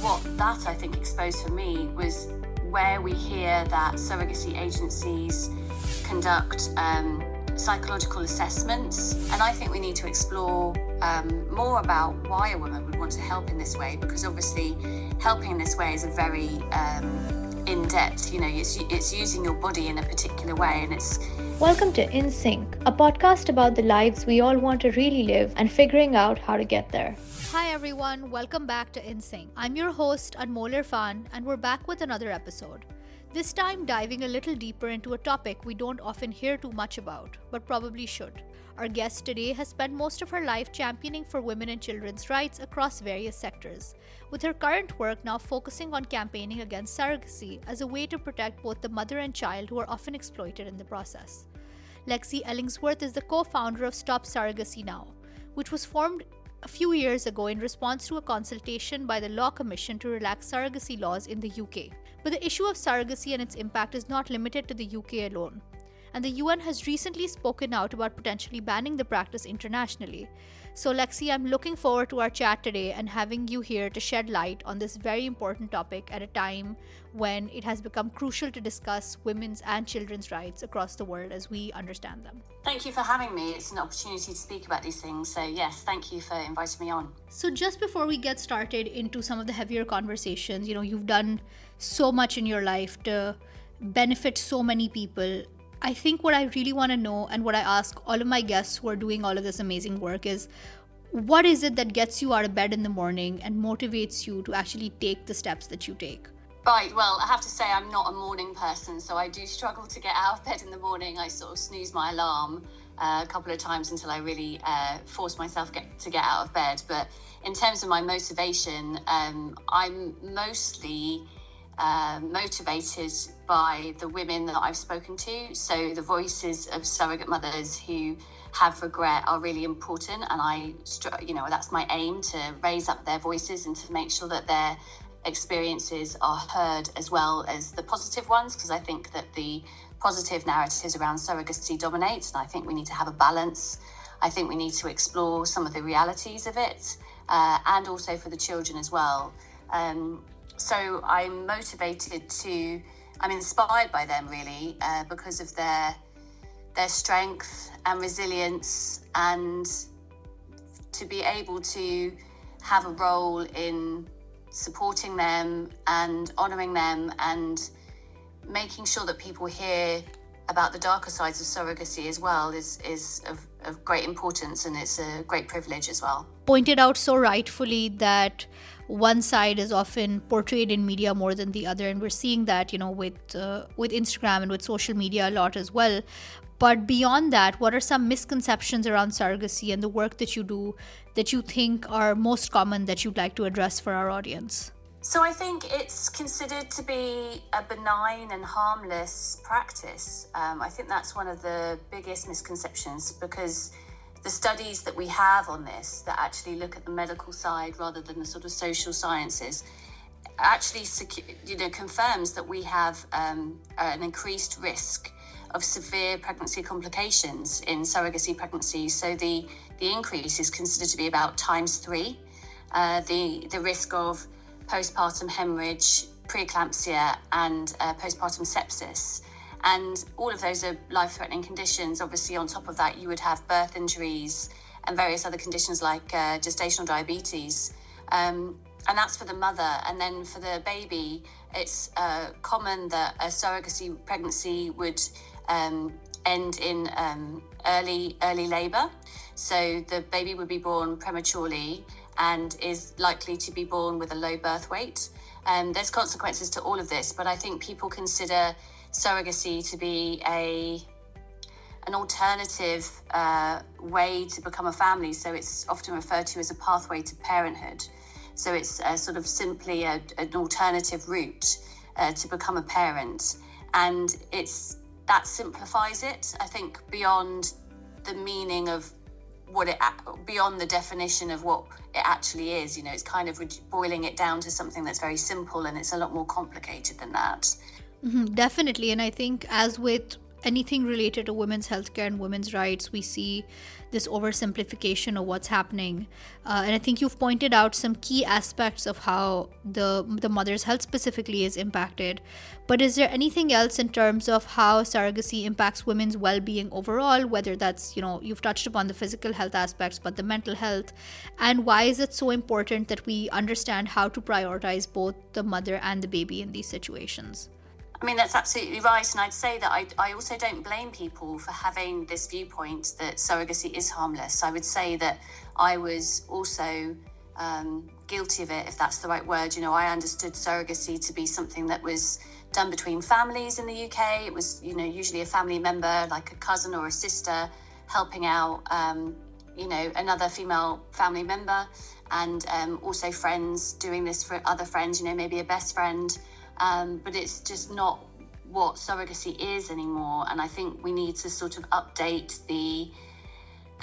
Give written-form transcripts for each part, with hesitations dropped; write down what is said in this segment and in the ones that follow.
what that I think exposed for me was where we hear that surrogacy agencies conduct psychological assessments, and I think we need to explore more about why a woman would want to help in this way, because obviously helping in this way is a very in-depth, it's using your body in a particular way, and it's... Welcome to In Sync, a podcast about the lives we all want to really live and figuring out how to get there. Hi everyone, welcome back to In Sync. I'm your host Anmol Irfan, and we're back with another episode. This time diving a little deeper into a topic we don't often hear too much about, but probably should. Our guest today has spent most of her life championing for women and children's rights across various sectors, with her current work now focusing on campaigning against surrogacy as a way to protect both the mother and child who are often exploited in the process. Lexi Ellingsworth is the co-founder of Stop Surrogacy Now, which was formed a few years ago in response to a consultation by the Law Commission to relax surrogacy laws in the UK. But the issue of surrogacy and its impact is not limited to the UK alone, and the UN has recently spoken out about potentially banning the practice internationally. So Lexi, I'm looking forward to our chat today and having you here to shed light on this very important topic at a time when it has become crucial to discuss women's and children's rights across the world as we understand them. Thank you for having me. It's an opportunity to speak about these things. So yes, thank you for inviting me on. So just before we get started into some of the heavier conversations, you've done so much in your life to benefit so many people. I think what I really want to know, and what I ask all of my guests who are doing all of this amazing work, is what is it that gets you out of bed in the morning and motivates you to actually take the steps that you take? Right, well, I have to say I'm not a morning person, so I do struggle to get out of bed in the morning. I sort of snooze my alarm a couple of times until I really force myself to get out of bed. But in terms of my motivation, I'm mostly motivated by the women that I've spoken to. So the voices of surrogate mothers who have regret are really important, and that's my aim, to raise up their voices and to make sure that their experiences are heard as well as the positive ones, because I think that the positive narratives around surrogacy dominate, and I think we need to have a balance. I think we need to explore some of the realities of it, and also for the children as well. So I'm inspired by them really, because of their strength and resilience, and to be able to have a role in supporting them and honouring them and making sure that people hear about the darker sides of surrogacy as well is of great importance, and it's a great privilege as well. Pointed out so rightfully that one side is often portrayed in media more than the other, and we're seeing that with Instagram and with social media a lot as well. But beyond that, what are some misconceptions around surrogacy and the work that you do that you think are most common that you'd like to address for our audience? So I think it's considered to be a benign and harmless practice. I think that's one of the biggest misconceptions, because the studies that we have on this that actually look at the medical side rather than the sort of social sciences actually confirms that we have an increased risk of severe pregnancy complications in surrogacy pregnancies. So the increase is considered to be about times 3. The risk of postpartum hemorrhage, preeclampsia, and postpartum sepsis. And all of those are life-threatening conditions. Obviously, on top of that, you would have birth injuries and various other conditions like gestational diabetes. And that's for the mother. And then for the baby, it's common that a surrogacy pregnancy would end in early labour. So the baby would be born prematurely and is likely to be born with a low birth weight. There's consequences to all of this, but I think people consider surrogacy to be an alternative way to become a family. So it's often referred to as a pathway to parenthood. So it's sort of simply an alternative route to become a parent. And that simplifies it, I think, beyond the meaning of beyond the definition of what it actually is. It's kind of boiling it down to something that's very simple, and it's a lot more complicated than that. Mm-hmm, definitely. And I think, as with anything related to women's healthcare and women's rights, we see this oversimplification of what's happening. And I think you've pointed out some key aspects of how the mother's health specifically is impacted. But is there anything else in terms of how surrogacy impacts women's well-being overall, whether that's, you've touched upon the physical health aspects, but the mental health? And why is it so important that we understand how to prioritize both the mother and the baby in these situations? I mean, that's absolutely right. And I'd say that I also don't blame people for having this viewpoint that surrogacy is harmless. I would say that I was also guilty of it, if that's the right word. I understood surrogacy to be something that was done between families in the UK. It was, usually a family member, like a cousin or a sister, helping out, another female family member, and also friends doing this for other friends, maybe a best friend. But it's just not what surrogacy is anymore. And I think we need to sort of update the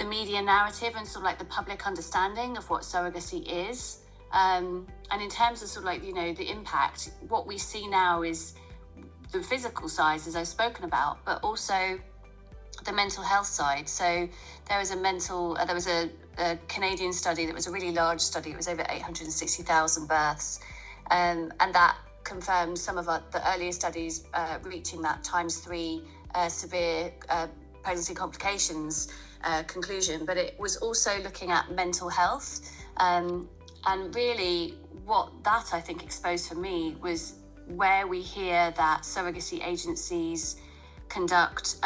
media narrative and sort of like the public understanding of what surrogacy is. And in terms of sort of like, the impact, what we see now is the physical side, as I've spoken about, but also the mental health side. So there was a Canadian study that was a really large study. It was over 860,000 births. And that confirmed some of the earlier studies reaching that ×3 severe pregnancy complications conclusion. But it was also looking at mental health. And really what that, I think, exposed for me was where we hear that surrogacy agencies conduct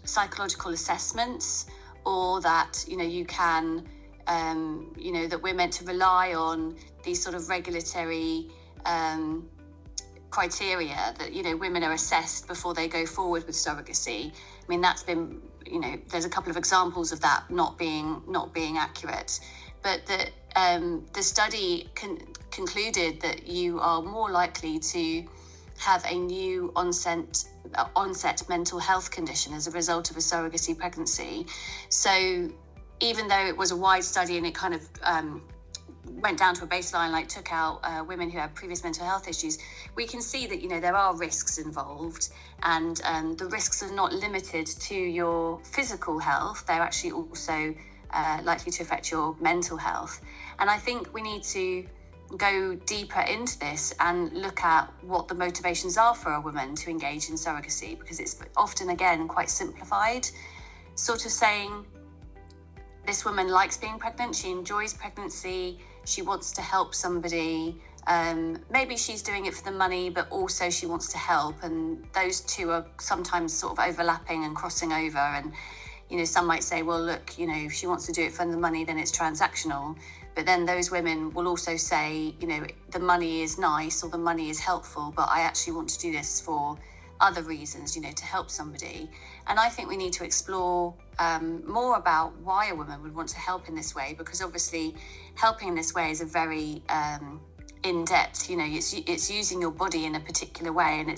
psychological assessments, or that, you can, that we're meant to rely on these sort of regulatory criteria that, women are assessed before they go forward with surrogacy. I mean, that's been, there's a couple of examples of that not being accurate. But the study concluded that you are more likely to have a new onset mental health condition as a result of a surrogacy pregnancy. So even though it was a wide study and it kind of went down to a baseline, like took out women who had previous mental health issues, we can see that, there are risks involved, and the risks are not limited to your physical health. They're actually also likely to affect your mental health. And I think we need to go deeper into this and look at what the motivations are for a woman to engage in surrogacy, because it's often, again, quite simplified, sort of saying this woman likes being pregnant, she enjoys pregnancy, she wants to help somebody, maybe she's doing it for the money, but also she wants to help, and those two are sometimes sort of overlapping and crossing over. And some might say, well, look, if she wants to do it for the money, then it's transactional. But then those women will also say, the money is nice or the money is helpful, but I actually want to do this for other reasons, to help somebody. And I think we need to explore more about why a woman would want to help in this way, because obviously helping in this way is a very in-depth, it's using your body in a particular way. And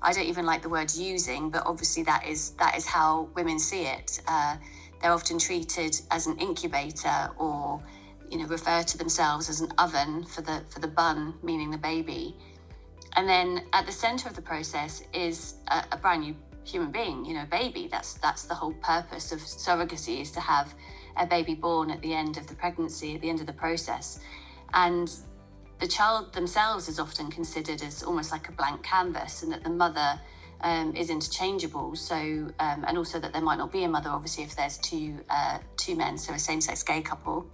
I don't even like the word using, but obviously that is how women see it. They're often treated as an incubator, or refer to themselves as an oven for the bun, meaning the baby. And then at the center of the process is a brand new human being, a baby. That's the whole purpose of surrogacy, is to have a baby born at the end of the pregnancy, at the end of the process. And the child themselves is often considered as almost like a blank canvas, and that the mother is interchangeable. So, and also that there might not be a mother, obviously, if there's two men, so a same-sex gay couple,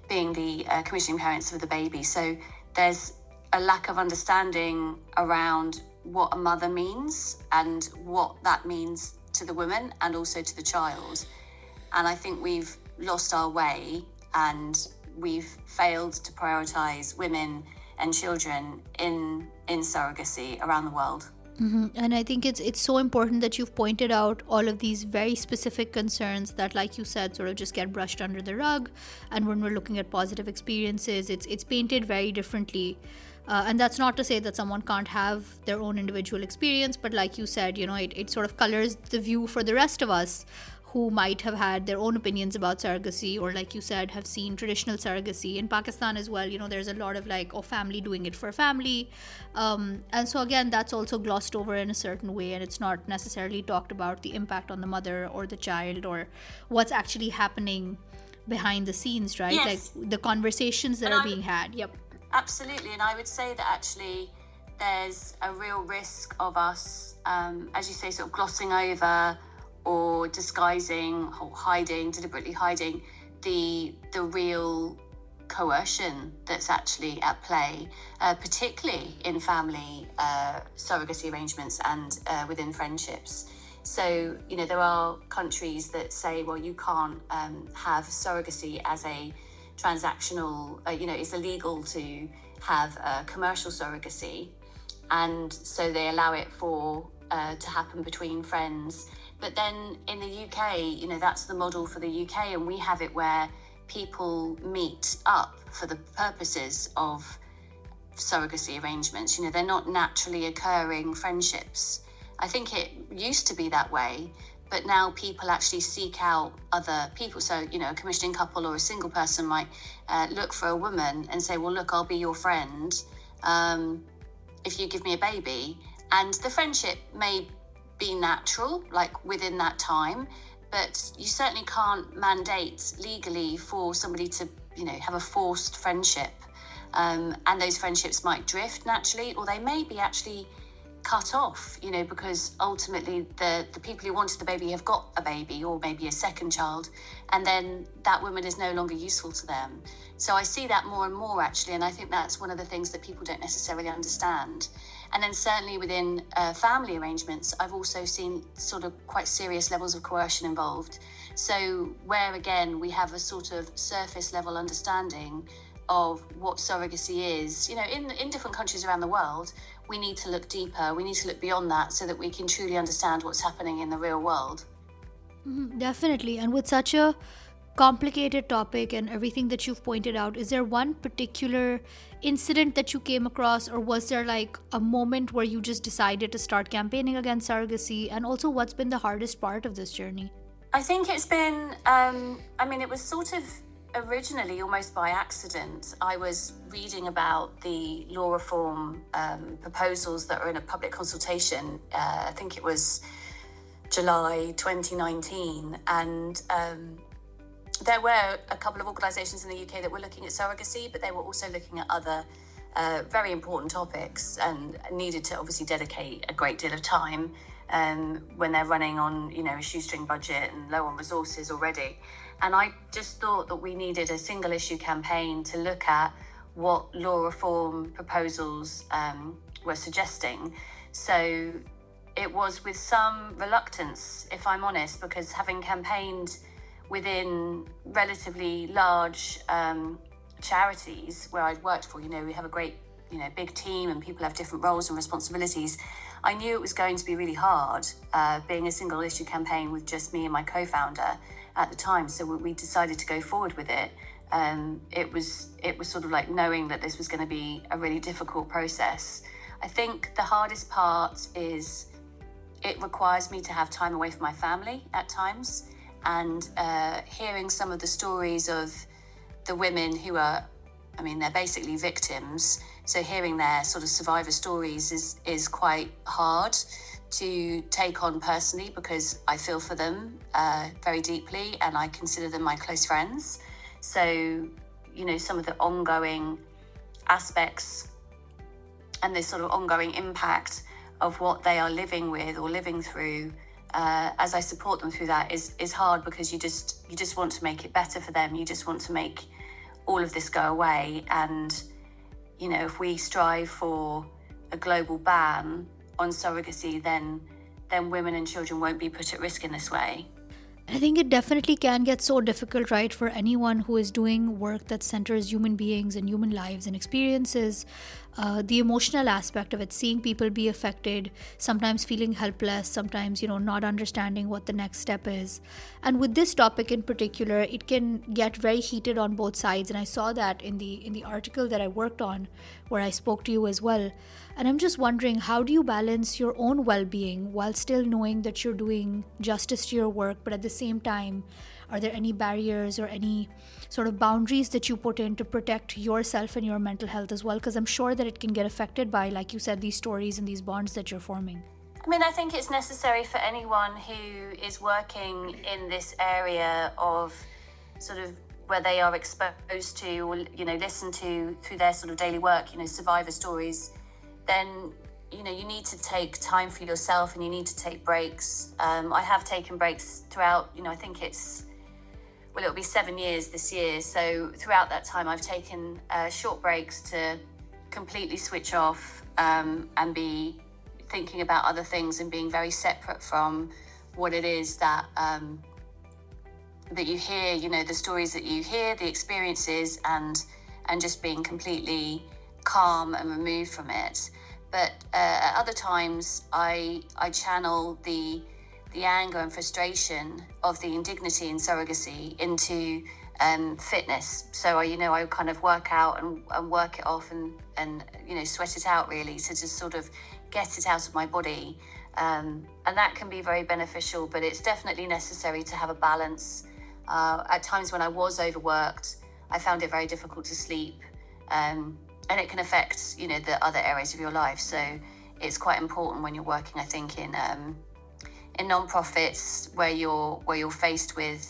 being the commissioning parents of the baby. So there's a lack of understanding around what a mother means and what that means to the woman and also to the child. And I think we've lost our way, and we've failed to prioritise women and children in surrogacy around the world. Mm-hmm. And I think it's so important that you've pointed out all of these very specific concerns that, like you said, sort of just get brushed under the rug. And when we're looking at positive experiences, it's painted very differently. And that's not to say that someone can't have their own individual experience, but like you said, it sort of colors the view for the rest of us who might have had their own opinions about surrogacy, or like you said, have seen traditional surrogacy in Pakistan as well. There's a lot of like, oh, family doing it for family. And so again, that's also glossed over in a certain way, and it's not necessarily talked about the impact on the mother or the child, or what's actually happening behind the scenes, right? Yes. Like the conversations that are being had. Yep. Absolutely. And I would say that actually there's a real risk of us, as you say, sort of glossing over or disguising or deliberately hiding the real coercion that's actually at play, particularly in family surrogacy arrangements and within friendships. So, there are countries that say, well, you can't have surrogacy as a transactional, it's illegal to have commercial surrogacy. And so they allow it to happen between friends. But then in the UK, that's the model for the UK, and we have it where people meet up for the purposes of surrogacy arrangements. They're not naturally occurring friendships. I think it used to be that way, but now people actually seek out other people. So, a commissioning couple or a single person might look for a woman and say, well, look, I'll be your friend if you give me a baby. And the friendship may be natural, like within that time, but you certainly can't mandate legally for somebody to, have a forced friendship. And those friendships might drift naturally, or they may be actually cut off, because ultimately the people who wanted the baby have got a baby or maybe a second child, and then that woman is no longer useful to them. So I see that more and more actually, and I think that's one of the things that people don't necessarily understand. And then certainly within family arrangements, I've also seen sort of quite serious levels of coercion involved. So where again we have a sort of surface level understanding of what surrogacy is, in different countries around the world, we need to look deeper. We need to look beyond that so that we can truly understand what's happening in the real world. Definitely. And with such a complicated topic and everything that you've pointed out, is there one particular incident that you came across, or was there like a moment where you just decided to start campaigning against surrogacy? And also, what's been the hardest part of this journey? I think it's been, it was sort of originally almost by accident. I was reading about the law reform proposals that are in a public consultation. I think it was July 2019, and there were a couple of organisations in the UK that were looking at surrogacy, but they were also looking at other very important topics and needed to obviously dedicate a great deal of time when they're running on, a shoestring budget and low on resources already. And I just thought that we needed a single issue campaign to look at what law reform proposals were suggesting. So it was with some reluctance, if I'm honest, because having campaigned within relatively large charities where I'd worked for, we have a great, big team and people have different roles and responsibilities. I knew it was going to be really hard being a single issue campaign with just me and my co-founder at the time. So we decided to go forward with it. It was sort of like knowing that this was going to be a really difficult process. I think the hardest part is it requires me to have time away from my family at times, and hearing some of the stories of the women who are, they're basically victims. So hearing their sort of survivor stories is quite hard to take on personally, because I feel for them very deeply and I consider them my close friends. So, some of the ongoing aspects and this sort of ongoing impact of what they are living with or living through as I support them through that is hard, because you just want to make it better for them. You just want to make all of this go away. And, if we strive for a global ban on surrogacy, then women and children won't be put at risk in this way. I think it definitely can get so difficult, right, for anyone who is doing work that centers human beings and human lives and experiences. The emotional aspect of it, seeing people be affected, sometimes feeling helpless, sometimes, not understanding what the next step is. And with this topic in particular, it can get very heated on both sides. And I saw that in the article that I worked on, where I spoke to you as well. And I'm just wondering, how do you balance your own well-being while still knowing that you're doing justice to your work, but at the same time, are there any barriers or any sort of boundaries that you put in to protect yourself and your mental health as well? Because I'm sure that it can get affected by, like you said, these stories and these bonds that you're forming. I mean, I think it's necessary for anyone who is working in this area of sort of where they are exposed to or, listen to through their sort of daily work, survivor stories, then, you need to take time for yourself and you need to take breaks. I have taken breaks throughout, I think it'll be 7 years this year. So throughout that time, I've taken short breaks to completely switch off and be thinking about other things and being very separate from what it is that you hear, the stories that you hear, the experiences, and just being completely calm and removed from it. But at other times, I channel the anger and frustration of the indignity in surrogacy into fitness. So I kind of work out and work it off and sweat it out, really, to just sort of get it out of my body. And that can be very beneficial, but it's definitely necessary to have a balance. At times when I was overworked, I found it very difficult to sleep. And it can affect, the other areas of your life. So it's quite important when you're working, I think, in non-profits where you're faced with,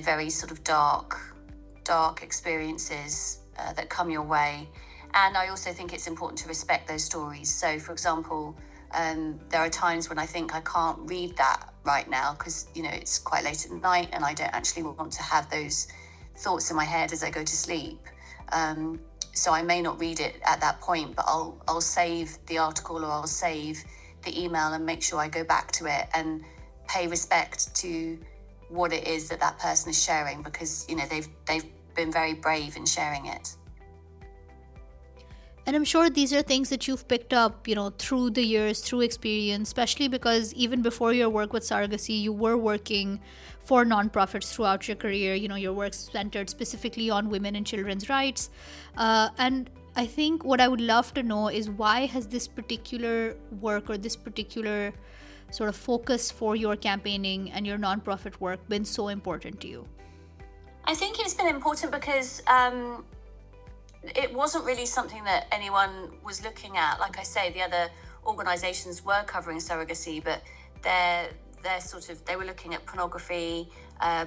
very sort of dark experiences that come your way. And I also think it's important to respect those stories. So, for example, there are times when I think I can't read that right now because, it's quite late at night and I don't actually want to have those thoughts in my head as I go to sleep. So I may not read it at that point, but I'll save the article or I'll save the email and make sure I go back to it and pay respect to what it is that person is sharing, because they've been very brave in sharing it. And I'm sure these are things that you've picked up, through the years, through experience, especially because even before your work with surrogacy, you were working for nonprofits throughout your career. Your work centered specifically on women and children's rights. And I think what I would love to know is, why has this particular work or this particular sort of focus for your campaigning and your nonprofit work been so important to you? I think it's been important because it wasn't really something that anyone was looking at. Like I say, the other organisations were covering surrogacy, but they were looking at pornography,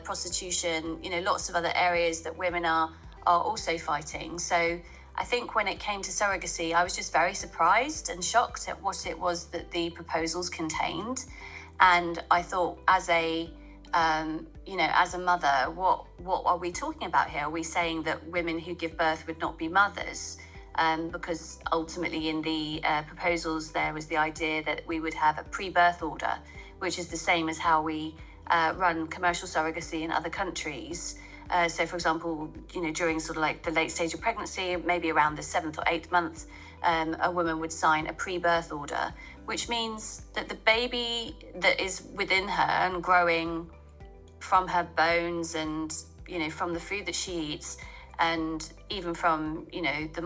prostitution, lots of other areas that women are also fighting. So I think when it came to surrogacy, I was just very surprised and shocked at what it was that the proposals contained. And I thought, as a mother, what are we talking about here? Are we saying that women who give birth would not be mothers? Because ultimately in the proposals, there was the idea that we would have a pre-birth order, which is the same as how we run commercial surrogacy in other countries. So, for example, during sort of like the late stage of pregnancy, maybe around the 7th or 8th month, a woman would sign a pre-birth order, which means that the baby that is within her and growing from her bones and, from the food that she eats, and even from, the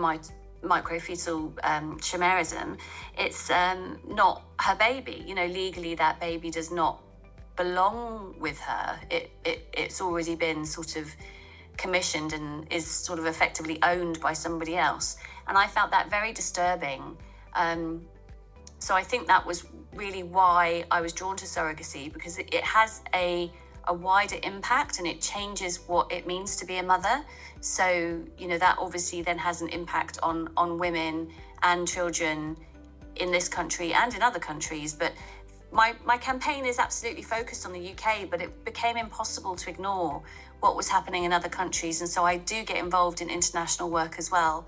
microfetal chimerism, it's not her baby. Legally that baby does not belong with her. It's already been sort of commissioned and is sort of effectively owned by somebody else. And I found that very disturbing. So I think that was really why I was drawn to surrogacy, because it has a wider impact and it changes what it means to be a mother. So, that obviously then has an impact on women and children in this country and in other countries. But my campaign is absolutely focused on the UK, but it became impossible to ignore what was happening in other countries. And so I do get involved in international work as well.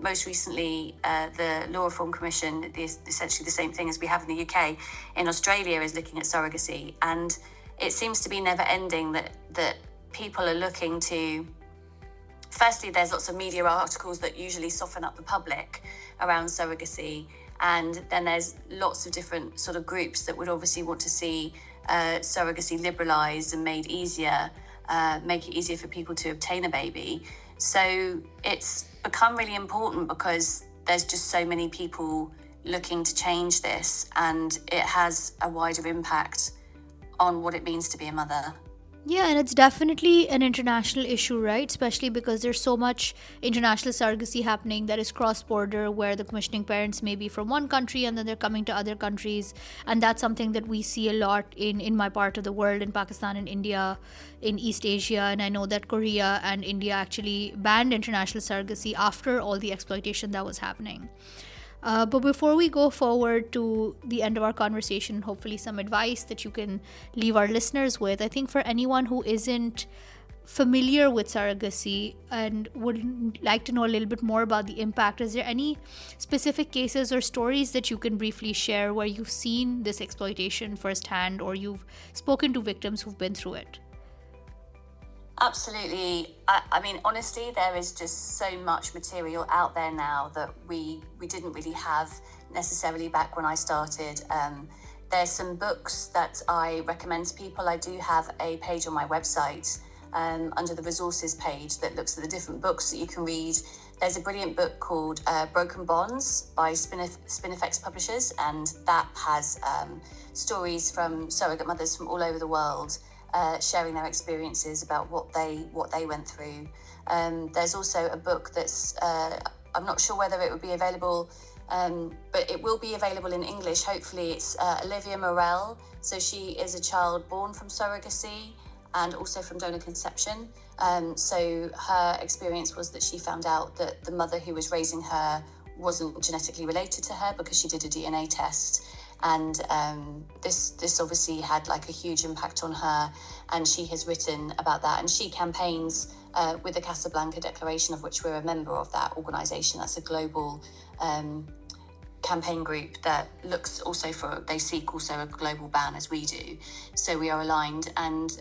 Most recently, the Law Reform Commission, essentially the same thing as we have in the UK, in Australia, is looking at surrogacy. And it seems to be never ending that people are looking to... Firstly, there's lots of media articles that usually soften up the public around surrogacy. And then there's lots of different sort of groups that would obviously want to see surrogacy liberalised and made easier, make it easier for people to obtain a baby. So it's become really important because there's just so many people looking to change this, and it has a wider impact on what it means to be a mother. Yeah, and it's definitely an international issue, right? Especially because there's so much international surrogacy happening that is cross-border, where the commissioning parents may be from one country and then they're coming to other countries. And that's something that we see a lot in my part of the world, in Pakistan and India, in East Asia. And I know that Korea and India actually banned international surrogacy after all the exploitation that was happening. But before we go forward to the end of our conversation, hopefully some advice that you can leave our listeners with, I think for anyone who isn't familiar with surrogacy and would like to know a little bit more about the impact, is there any specific cases or stories that you can briefly share where you've seen this exploitation firsthand, or you've spoken to victims who've been through it? Absolutely. I mean, honestly, there is just so much material out there now that we didn't really have necessarily back when I started. There's some books that I recommend to people. I do have a page on my website under the resources page that looks at the different books that you can read. There's a brilliant book called Broken Bonds by Spinifex Publishers, and that has stories from surrogate mothers from all over the world, sharing their experiences about what they went through. There's also a book that's I'm not sure whether it would be available, but it will be available in English. Hopefully, it's Olivia Morel. So she is a child born from surrogacy and also from donor conception. So her experience was that she found out that the mother who was raising her wasn't genetically related to her because she did a DNA test. And this obviously had like a huge impact on her, and she has written about that, and she campaigns with the Casablanca Declaration, of which we're a member of that organisation. That's a global campaign group that looks also they seek also a global ban as we do. So we are aligned, and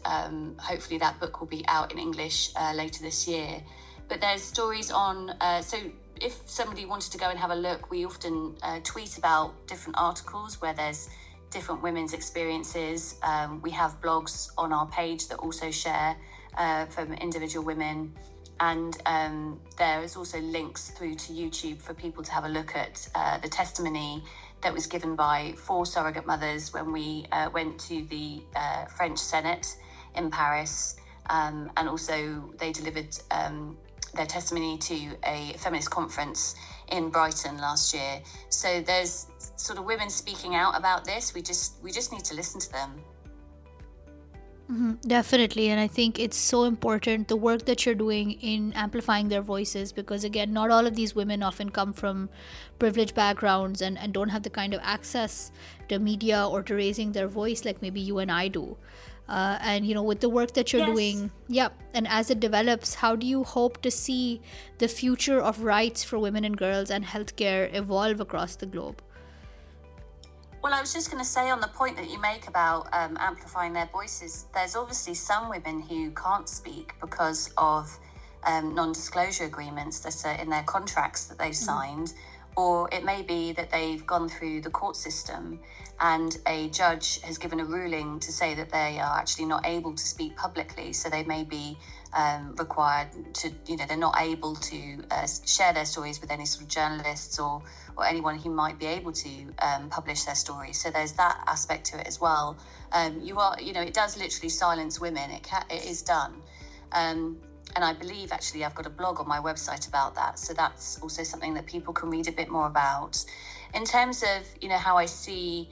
hopefully that book will be out in English later this year. But there's stories on, so if somebody wanted to go and have a look, we often tweet about different articles where there's different women's experiences. We have blogs on our page that also share from individual women. And there is also links through to YouTube for people to have a look at the testimony that was given by 4 surrogate mothers when we went to the French Senate in Paris. And also they delivered their testimony to a feminist conference in Brighton last year. So there's sort of women speaking out about this. We just need to listen to them. Mm-hmm, definitely. And I think it's so important, the work that you're doing in amplifying their voices, because again, not all of these women often come from privileged backgrounds and don't have the kind of access to media or to raising their voice like maybe you and I do. And with the work that you're doing, and as it develops, how do you hope to see the future of rights for women and girls and healthcare evolve across the globe? Well, I was just going to say, on the point that you make about amplifying their voices, there's obviously some women who can't speak because of non-disclosure agreements that are in their contracts that they've signed, or it may be that they've gone through the court system and a judge has given a ruling to say that they are actually not able to speak publicly, so they may be required to, they're not able to share their stories with any sort of journalists or anyone who might be able to publish their stories. So there's that aspect to it as well. It does literally silence women. It is done. And I believe actually I've got a blog on my website about that. So that's also something that people can read a bit more about. In terms of, how I see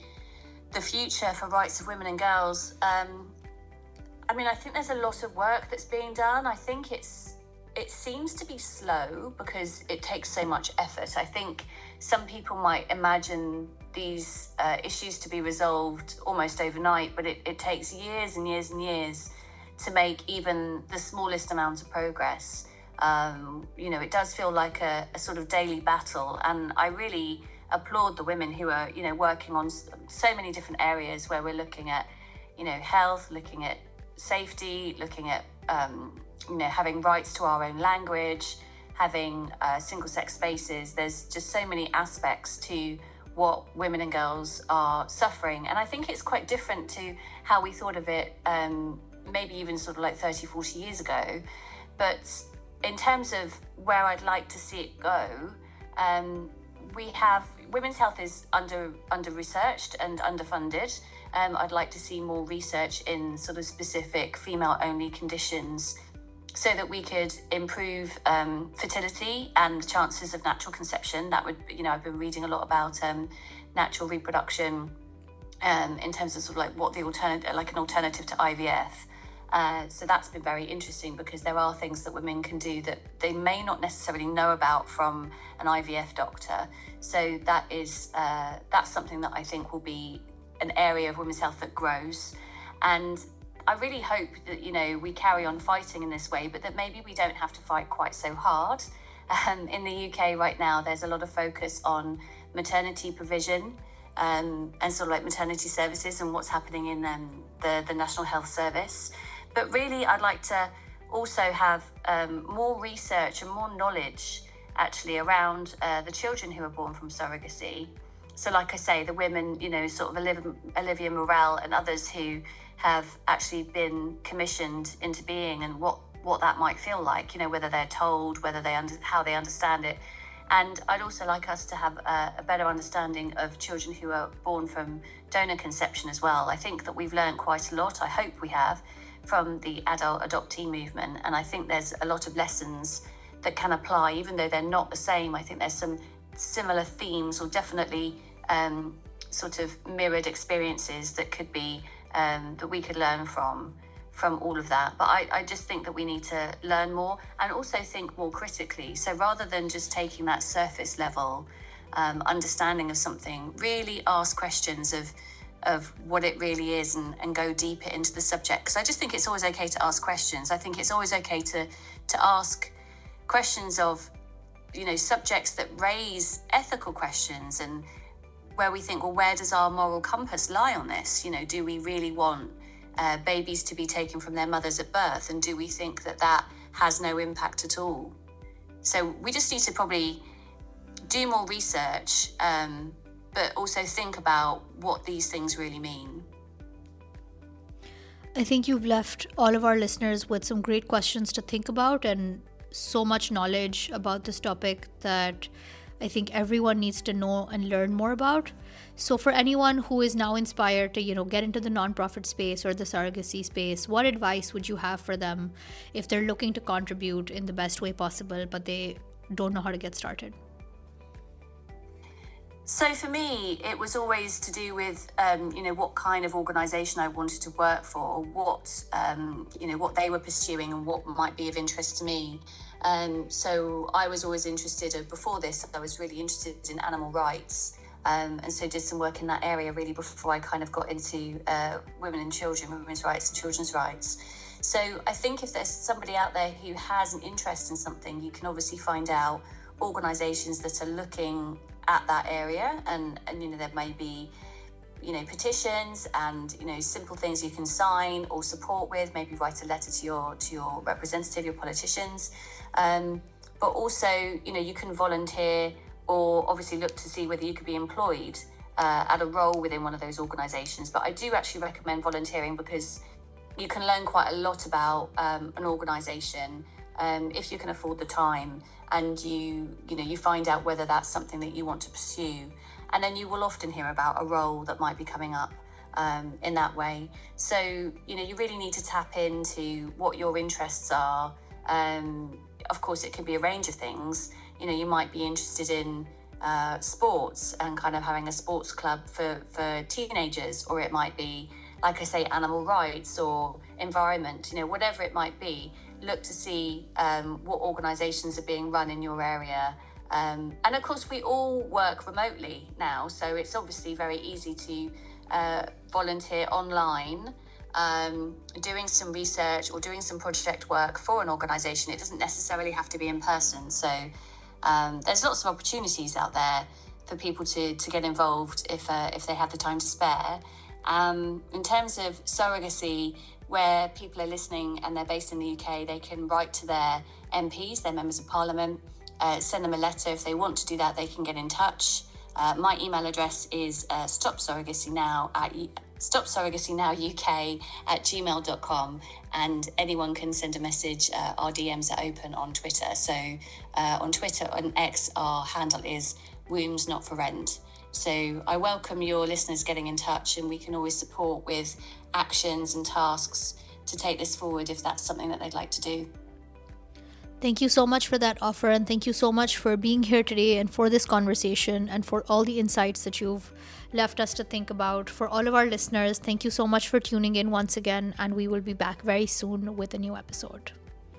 the future for rights of women and girls, I think there's a lot of work that's being done. I think it seems to be slow because it takes so much effort. I think some people might imagine these issues to be resolved almost overnight, but it takes years and years and years to make even the smallest amount of progress. It does feel like a sort of daily battle, and I really applaud the women who are, working on so many different areas where we're looking at, health, looking at safety, looking at, having rights to our own language, having single-sex spaces. There's just so many aspects to what women and girls are suffering. And I think it's quite different to how we thought of it maybe even sort of like 30, 40 years ago. But in terms of where I'd like to see it go, we have women's health is under researched and underfunded. I'd like to see more research in sort of specific female-only conditions so that we could improve fertility and the chances of natural conception. That would, I've been reading a lot about natural reproduction in terms of sort of like what the an alternative to IVF. So that's been very interesting because there are things that women can do that they may not necessarily know about from an IVF doctor. So that's something that I think will be an area of women's health that grows. And I really hope that, we carry on fighting in this way, but that maybe we don't have to fight quite so hard. In the UK right now, there's a lot of focus on maternity provision and sort of like maternity services and what's happening in the National Health Service. But really, I'd like to also have more research and more knowledge actually around the children who are born from surrogacy. So like I say, the women, sort of Olivia Morel and others who have actually been commissioned into being, and what that might feel like, whether they're told, how they understand it. And I'd also like us to have a better understanding of children who are born from donor conception as well. I think that we've learned quite a lot, I hope we have, from the adult adoptee movement. And I think there's a lot of lessons that can apply, even though they're not the same. I think there's some similar themes, or definitely sort of mirrored experiences that could be, that we could learn from all of that. But I just think that we need to learn more and also think more critically. So rather than just taking that surface level understanding of something, really ask questions of what it really is and go deeper into the subject. Because I just think it's always okay to ask questions. I think it's always okay to ask questions of, subjects that raise ethical questions, and where we think, well, where does our moral compass lie on this? Do we really want babies to be taken from their mothers at birth? And do we think that has no impact at all? So we just need to probably do more research, but also think about what these things really mean. I think you've left all of our listeners with some great questions to think about, and so much knowledge about this topic that I think everyone needs to know and learn more about. So for anyone who is now inspired to, get into the nonprofit space or the surrogacy space, what advice would you have for them if they're looking to contribute in the best way possible, but they don't know how to get started? So for me, it was always to do with, what kind of organisation I wanted to work for, what they were pursuing and what might be of interest to me. So I was always interested, before this, I was really interested in animal rights. And so did some work in that area really before I kind of got into women and children, women's rights and children's rights. So I think if there's somebody out there who has an interest in something, you can obviously find out organisations that are looking at that area, and there may be petitions and simple things you can sign or support with. Maybe write a letter to your representative, your politicians, but also you can volunteer, or obviously look to see whether you could be employed at a role within one of those organisations. But I do actually recommend volunteering, because you can learn quite a lot about an organisation if you can afford the time, and you find out whether that's something that you want to pursue. And then you will often hear about a role that might be coming up in that way. So, you really need to tap into what your interests are. Of course, it can be a range of things. You might be interested in sports and kind of having a sports club for teenagers, or it might be, like I say, animal rights or environment, whatever it might be. Look to see what organisations are being run in your area. And of course, we all work remotely now, so it's obviously very easy to volunteer online, doing some research or doing some project work for an organisation. It doesn't necessarily have to be in person. So there's lots of opportunities out there for people to get involved if they have the time to spare. In terms of surrogacy, where people are listening and they're based in the UK, they can write to their MPs, their members of parliament, send them a letter. If they want to do that, they can get in touch. My email address is stopsurrogacynow@gmail.com, and anyone can send a message. Our DMs are open on Twitter. So on Twitter and X, our handle is Wombs Not For Rent. So I welcome your listeners getting in touch, and we can always support with actions and tasks to take this forward if that's something that they'd like to do. Thank you so much for that offer, and thank you so much for being here today and for this conversation and for all the insights that you've left us to think about. For all of our listeners, thank you so much for tuning in once again, and we will be back very soon with a new episode.